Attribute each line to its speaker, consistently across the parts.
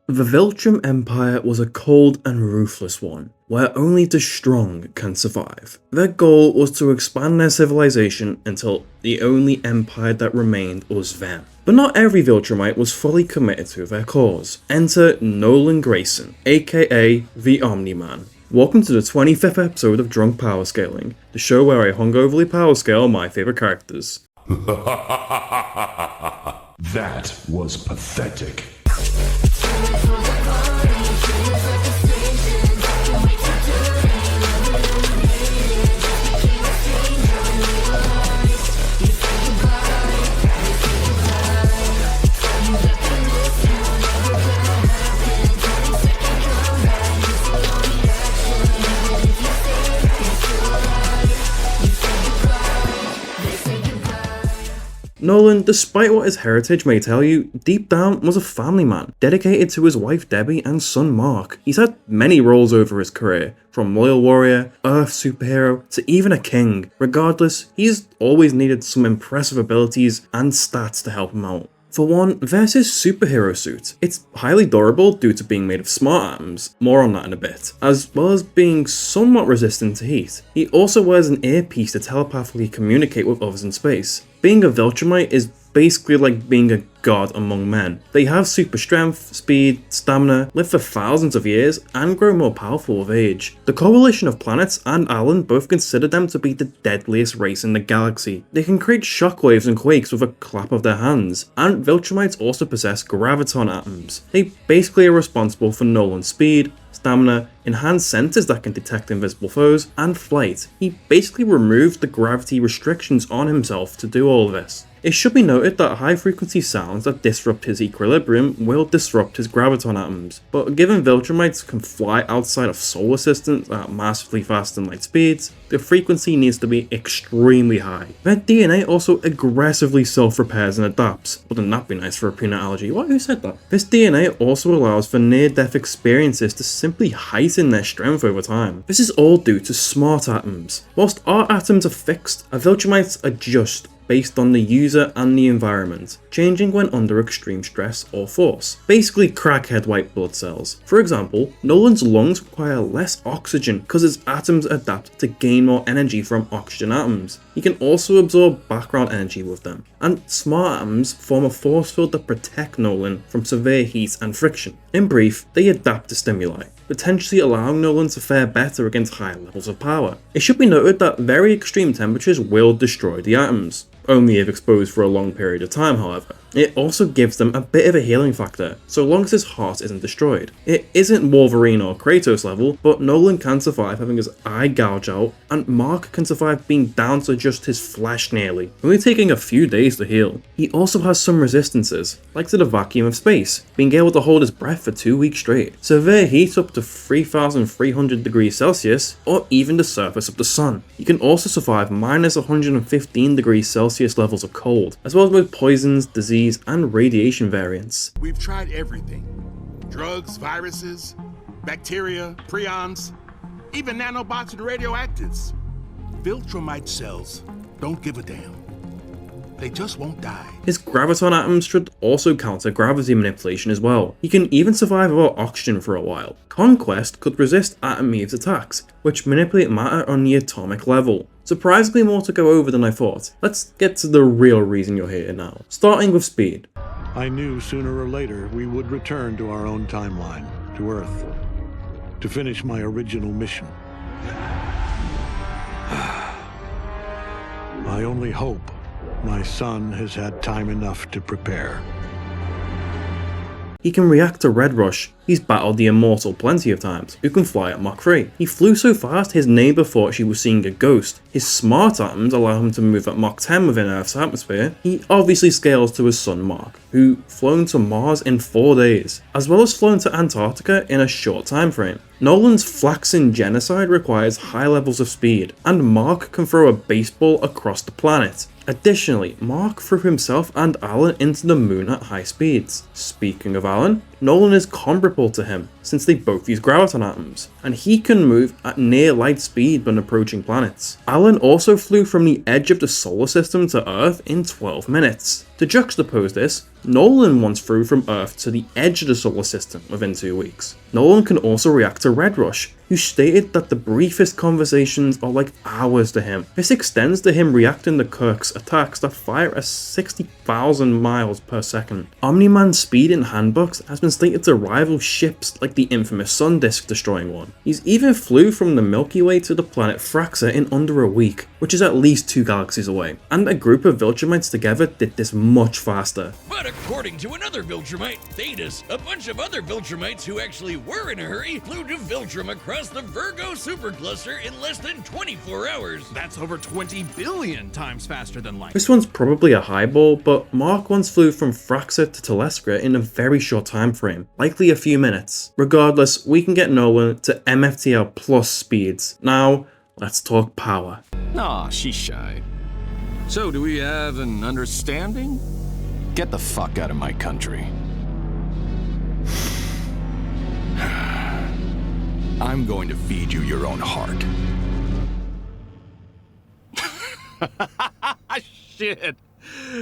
Speaker 1: The Viltrum Empire was a cold and ruthless one, where only the strong can survive. Their goal was to expand their civilization until the only empire that remained was them. But not every Viltrumite was fully committed to their cause. Enter Nolan Grayson, aka the Omni-Man. Welcome to the 25th episode of Drunk Powerscaling, the show where I hungoverly powerscale my favourite characters.
Speaker 2: That was pathetic.
Speaker 1: Nolan, despite what his heritage may tell you, deep down was a family man, dedicated to his wife Debbie and son Mark. He's had many roles over his career, from loyal warrior, earth superhero, to even a king. Regardless, he's always needed some impressive abilities and stats to help him out. For one, there's his superhero suit. It's highly durable due to being made of smart atoms, more on that in a bit, as well as being somewhat resistant to heat. He also wears an earpiece to telepathically communicate with others in space. Being a Viltrumite is basically like being a god among men. They have super strength, speed, stamina, live for thousands of years, and grow more powerful with age. The coalition of planets and Alan both consider them to be the deadliest race in the galaxy. They can create shockwaves and quakes with a clap of their hands, and Viltrumites also possess graviton atoms. They basically are responsible for Nolan's speed, stamina, enhanced sensors that can detect invisible foes, and flight. He basically removed the gravity restrictions on himself to do all of this. It should be noted that high frequency sounds that disrupt his equilibrium will disrupt his graviton atoms, but given Viltrumites can fly outside of solar systems at massively faster than light speeds, the frequency needs to be extremely high. Their DNA also aggressively self-repairs and adapts. Wouldn't that be nice for a peanut allergy? What? Who said that? This DNA also allows for near-death experiences to simply heighten their strength over time. This is all due to smart atoms. Whilst our atoms are fixed, our Viltrumites adjust based on the user and the environment, changing when under extreme stress or force. Basically crackhead white blood cells. For example, Nolan's lungs require less oxygen because his atoms adapt to gain more energy from oxygen atoms. He can also absorb background energy with them, and smart atoms form a force field that protect Nolan from severe heat and friction. In brief, they adapt to stimuli, potentially allowing Nolan to fare better against higher levels of power. It should be noted that very extreme temperatures will destroy the atoms, only if exposed for a long period of time however. It also gives them a bit of a healing factor, so long as his heart isn't destroyed. It isn't Wolverine or Kratos level, but Nolan can survive having his eye gouge out, and Mark can survive being down to just his flesh nearly, only taking a few days to heal. He also has some resistances, like to the vacuum of space, being able to hold his breath for 2 weeks straight, severe heat up to 3,300 degrees Celsius, or even the surface of the sun. He can also survive minus 115 degrees Celsius levels of cold, as well as both poisons, disease, and radiation variants.
Speaker 3: We've tried everything. Drugs, viruses, bacteria, prions, even nanobots and radioactives. Viltrumite cells don't give a damn. They just won't die.
Speaker 1: His graviton atoms should also counter gravity manipulation as well. He can even survive without oxygen for a while. Conquest could resist Atom Eve's attacks, which manipulate matter on the atomic level. Surprisingly more to go over than I thought. Let's get to the real reason you're here now. Starting with speed.
Speaker 4: I knew sooner or later we would return to our own timeline, to Earth, to finish my original mission. I only hope my son has had time enough to prepare.
Speaker 1: He can react to Red Rush. He's battled the Immortal plenty of times, who can fly at Mach 3. He flew so fast his neighbour thought she was seeing a ghost. His smart atoms allow him to move at Mach 10 within Earth's atmosphere. He obviously scales to his son Mark, who flown to Mars in 4 days, as well as flown to Antarctica in a short time frame. Nolan's Flaxen Genocide requires high levels of speed, and Mark can throw a baseball across the planet. Additionally, Mark threw himself and Alan into the moon at high speeds. Speaking of Alan, Nolan is comparable to him, since they both use graviton atoms, and he can move at near light speed when approaching planets. Alan also flew from the edge of the solar system to Earth in 12 minutes. To juxtapose this, Nolan once flew from Earth to the edge of the solar system within 2 weeks. Nolan can also react to Red Rush, who stated that the briefest conversations are like hours to him. This extends to him reacting to Kirk's attacks that fire at 60,000 miles per second. Omni-Man's speed in handbooks has been stated to rival ships like the infamous Sun Disk destroying one. He's even flew from the Milky Way to the planet Fraxa in under a week, which is at least 2 galaxies away. And a group of Viltrumites together did this much faster.
Speaker 5: But according to another Viltrumite, Thetis, a bunch of other Viltrumites who actually were in a hurry flew to Viltrum across the Virgo supercluster in less than 24 hours.
Speaker 6: That's over 20 billion times faster than light.
Speaker 1: This one's probably a highball, but Mark once flew from Fraxa to Telestra in a very short time frame, likely a few minutes. Regardless, we can get Nolan to MFTL plus speeds. Now, let's talk power.
Speaker 6: Aw, she's shy. So, do we have an understanding? Get the fuck out of my country. I'm going to feed you your own heart. Shit.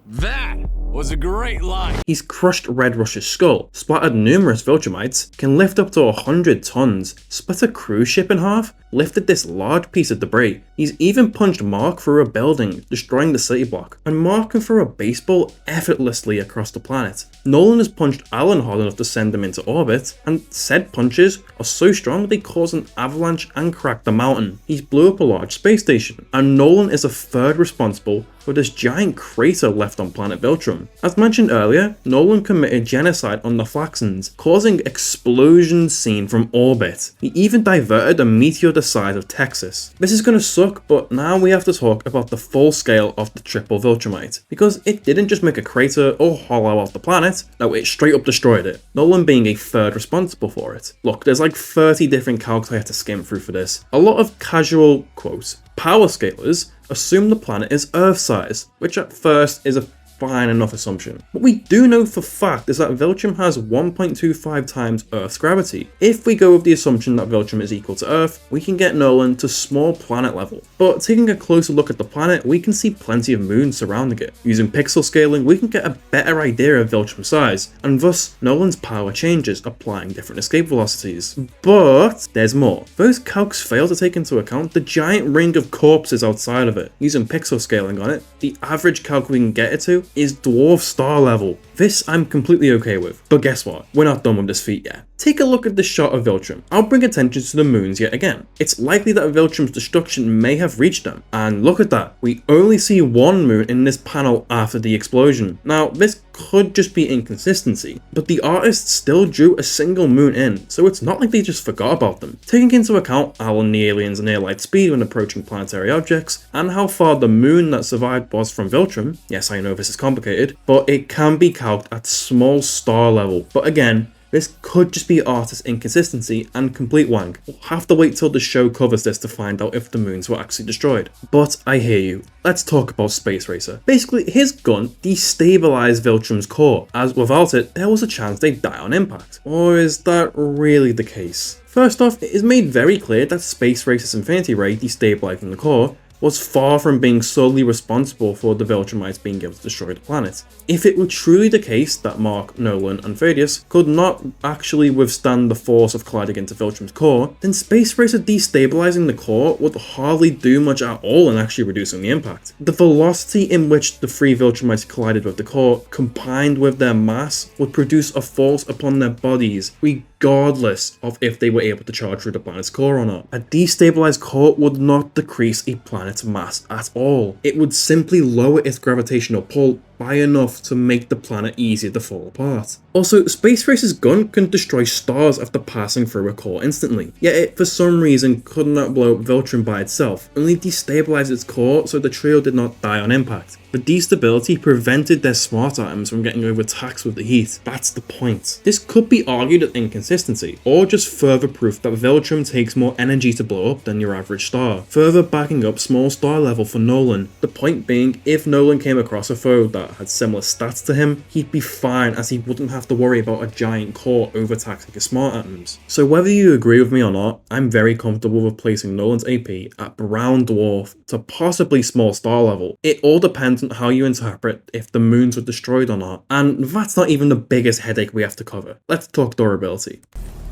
Speaker 6: That was a great line.
Speaker 1: He's crushed Red Rush's skull, splattered numerous Viltrumites, can lift up to 100 tons, split a cruise ship in half, lifted this large piece of debris. He's even punched Mark through a building, destroying the city block, and Mark can throw a baseball effortlessly across the planet. Nolan has punched Alan hard enough to send him into orbit, and said punches are so strong they cause an avalanche and crack the mountain. He's blew up a large space station, and Nolan is a third responsible for this giant crater left on planet Viltrum. As mentioned earlier, Nolan committed genocide on the Flaxans, causing explosions seen from orbit. He even diverted a meteor the size of Texas. This is gonna suck, but now we have to talk about the full scale of the triple Viltrumite, because it didn't just make a crater or hollow out the planet, no, it straight up destroyed it, Nolan being a third responsible for it. Look, there's like 30 different calcs I had to skim through for this. A lot of casual, quote, power scalers assume the planet is Earth size, which at first is a fine enough assumption. What we do know for fact is that Viltrum has 1.25 times Earth's gravity. If we go with the assumption that Viltrum is equal to Earth, we can get Nolan to small planet level. But taking a closer look at the planet, we can see plenty of moons surrounding it. Using pixel scaling, we can get a better idea of Viltrum's size, and thus Nolan's power changes, applying different escape velocities. But there's more. Those calcs fail to take into account the giant ring of corpses outside of it. Using pixel scaling on it, the average calc we can get it to is dwarf star level. This I'm completely okay with, but guess what? We're not done with this feat yet. Take a look at this shot of Viltrum. I'll bring attention to the moons yet again. It's likely that Viltrum's destruction may have reached them, and look at that, we only see one moon in this panel after the explosion. Now, this could just be inconsistency, but the artist still drew a single moon in, so it's not like they just forgot about them. Taking into account Alan the alien's near light speed when approaching planetary objects, and how far the moon that survived was from Viltrum, yes I know this is complicated, but it can be calced at small star level. But again, this could just be artist inconsistency and complete wank. We'll have to wait till the show covers this to find out if the moons were actually destroyed. But I hear you. Let's talk about Space Racer. Basically, his gun destabilized Viltrum's core, as without it, there was a chance they'd die on impact. Or is that really the case? First off, it is made very clear that Space Racer's Infinity Ray destabilizing the core was far from being solely responsible for the Viltrumites being able to destroy the planet. If it were truly the case that Mark, Nolan, and Thaddeus could not actually withstand the force of colliding into Viltrum's core, then Space Racer destabilizing the core would hardly do much at all in actually reducing the impact. The velocity in which the three Viltrumites collided with the core, combined with their mass, would produce a force upon their bodies, regardless of if they were able to charge through the planet's core or not. A destabilized core would not decrease a planet's mass at all. It would simply lower its gravitational pull by enough to make the planet easier to fall apart. Also, Space Racer's gun can destroy stars after passing through a core instantly, yet it for some reason could not blow up Viltrum by itself, only destabilized its core so the trio did not die on impact. The destability prevented their smart atoms from getting overtaxed with the heat. That's the point. This could be argued as inconsistency, or just further proof that Viltrum takes more energy to blow up than your average star, further backing up small star level for Nolan. The point being, if Nolan came across a foe that that had similar stats to him, he'd be fine as he wouldn't have to worry about a giant core overtaxing his smart atoms. So whether you agree with me or not, I'm very comfortable with placing Nolan's AP at brown dwarf to possibly small star level. It all depends on how you interpret if the moons were destroyed or not, and that's not even the biggest headache we have to cover. Let's talk durability.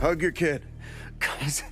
Speaker 7: Hug your kid. Cause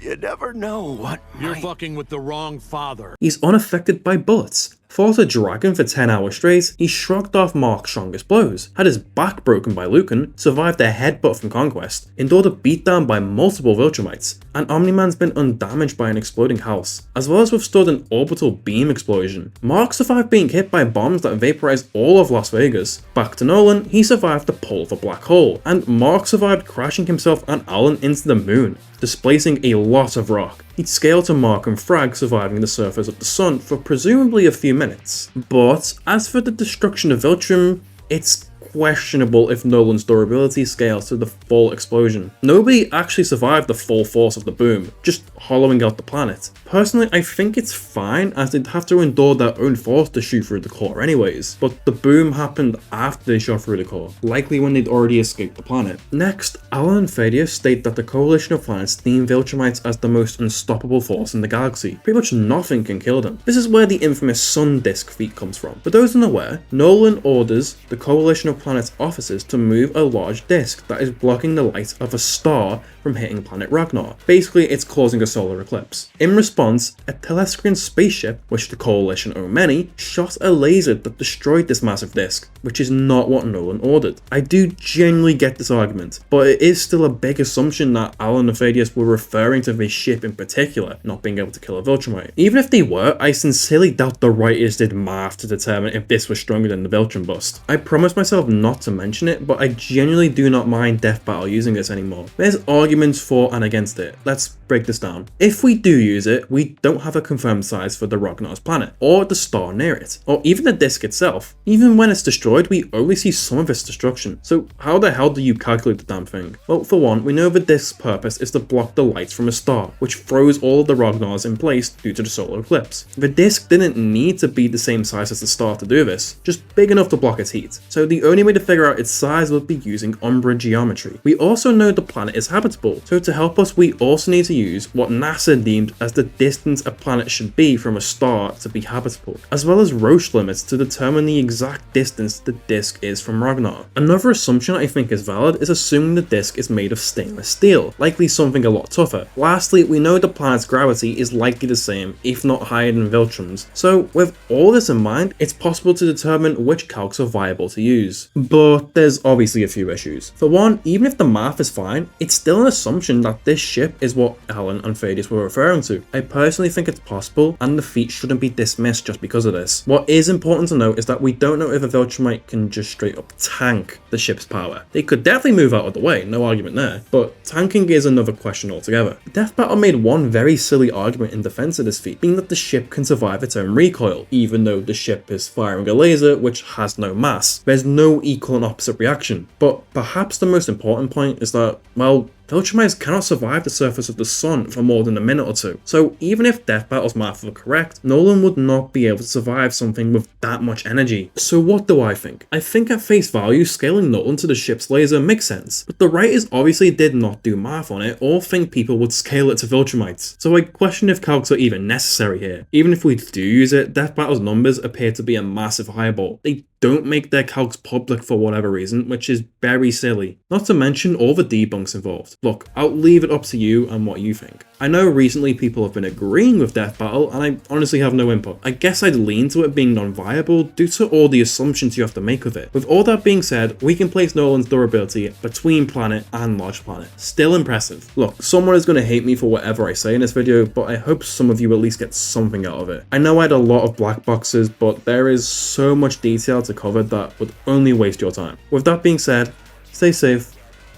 Speaker 7: you never know what
Speaker 4: You're fucking with the wrong father.
Speaker 1: He's unaffected by bullets. Fought a dragon for 10 hours straight, he shrugged off Mark's strongest blows, had his back broken by Lucan, survived a headbutt from Conquest, endured a beatdown by multiple Viltrumites, and Omni-Man's been undamaged by an exploding house, as well as withstood an orbital beam explosion. Mark survived being hit by bombs that vaporized all of Las Vegas. Back to Nolan, he survived the pull of a black hole, and Mark survived crashing himself and Alan into the moon, displacing a lot of rock. He'd scale to Mark and Frag surviving the surface of the sun for presumably a few minutes. But as for the destruction of Viltrum, it's questionable if Nolan's durability scales to the full explosion. Nobody actually survived the full force of the boom, just hollowing out the planet. Personally, I think it's fine as they'd have to endure their own force to shoot through the core anyways, but the boom happened after they shot through the core, likely when they'd already escaped the planet. Next, Alan and Thaddeus state that the coalition of planets deem Viltrumites as the most unstoppable force in the galaxy. Pretty much nothing can kill them. This is where the infamous sun disk feat comes from. For those unaware, Nolan orders the coalition of planet's officers to move a large disk that is blocking the light of a star from hitting planet Ragnar. Basically, it's causing a solar eclipse. In response, a Telescrian spaceship, which the coalition own many, shot a laser that destroyed this massive disk, which is not what Nolan ordered. I do genuinely get this argument, but it is still a big assumption that Alan and Thaddeus were referring to this ship in particular, not being able to kill a Viltrumite. Even if they were, I sincerely doubt the writers did math to determine if this was stronger than the Viltrum bust. I promised myself not to mention it, but I genuinely do not mind Death Battle using this anymore. There's arguments for and against it. Let's break this down. If we do use it, we don't have a confirmed size for the Ragnar's planet, or the star near it, or even the disk itself. Even when it's destroyed, we only see some of its destruction. So how the hell do you calculate the damn thing? Well, for one, we know the disk's purpose is to block the light from a star, which froze all of the Ragnars in place due to the solar eclipse. The disk didn't need to be the same size as the star to do this, just big enough to block its heat. So the only way to figure out its size would be using Umbra geometry. We also know the planet is habitable, so to help us we also need to use what NASA deemed as the distance a planet should be from a star to be habitable, as well as Roche limits to determine the exact distance the disk is from Ragnar. Another assumption I think is valid is assuming the disk is made of stainless steel, likely something a lot tougher. Lastly, we know the planet's gravity is likely the same, if not higher than Viltrum's, so with all this in mind, it's possible to determine which calcs are viable to use. But there's obviously a few issues. For one, even if the math is fine, it's still an assumption that this ship is what Alan and Thaddeus were referring to. I personally think it's possible, and the feat shouldn't be dismissed just because of this. What is important to note is that we don't know if a Viltrumite can just straight up tank the ship's power. They could definitely move out of the way, no argument there, but tanking is another question altogether. Death Battle made one very silly argument in defense of this feat, being that the ship can survive its own recoil, even though the ship is firing a laser which has no mass. There's no equal and opposite reaction. But perhaps the most important point is that, well, Viltrumites cannot survive the surface of the sun for more than a minute or two. So even if Death Battle's math were correct, Nolan would not be able to survive something with that much energy. So what do I think? I think at face value, scaling Nolan to the ship's laser makes sense, but the writers obviously did not do math on it or think people would scale it to Viltrumites. So I question if calcs are even necessary here. Even if we do use it, Death Battle's numbers appear to be a massive highball. They don't make their calcs public for whatever reason, which is very silly. Not to mention all the debunks involved. Look, I'll leave it up to you and what you think. I know recently people have been agreeing with Death Battle, and I honestly have no input. I guess I'd lean to it being non-viable due to all the assumptions you have to make of it. With all that being said, we can place Nolan's durability between planet and large planet. Still impressive. Look, someone is going to hate me for whatever I say in this video, but I hope some of you at least get something out of it. I know I had a lot of black boxes, but there is so much detail to cover that would only waste your time. With that being said, stay safe,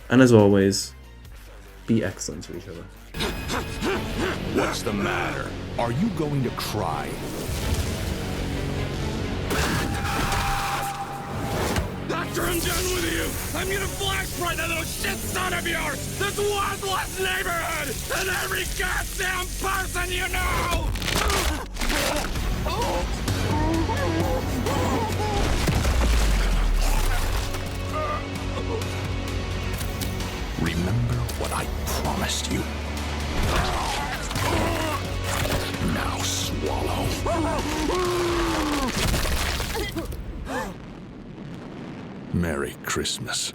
Speaker 1: and as always, be excellent to each other.
Speaker 2: What's the matter? Are you going to cry?
Speaker 5: After I'm done with you, I'm gonna flashpoint that little shit son of yours! This worthless neighborhood! And every goddamn person you know!
Speaker 2: Remember what I promised you. Now swallow. Merry Christmas.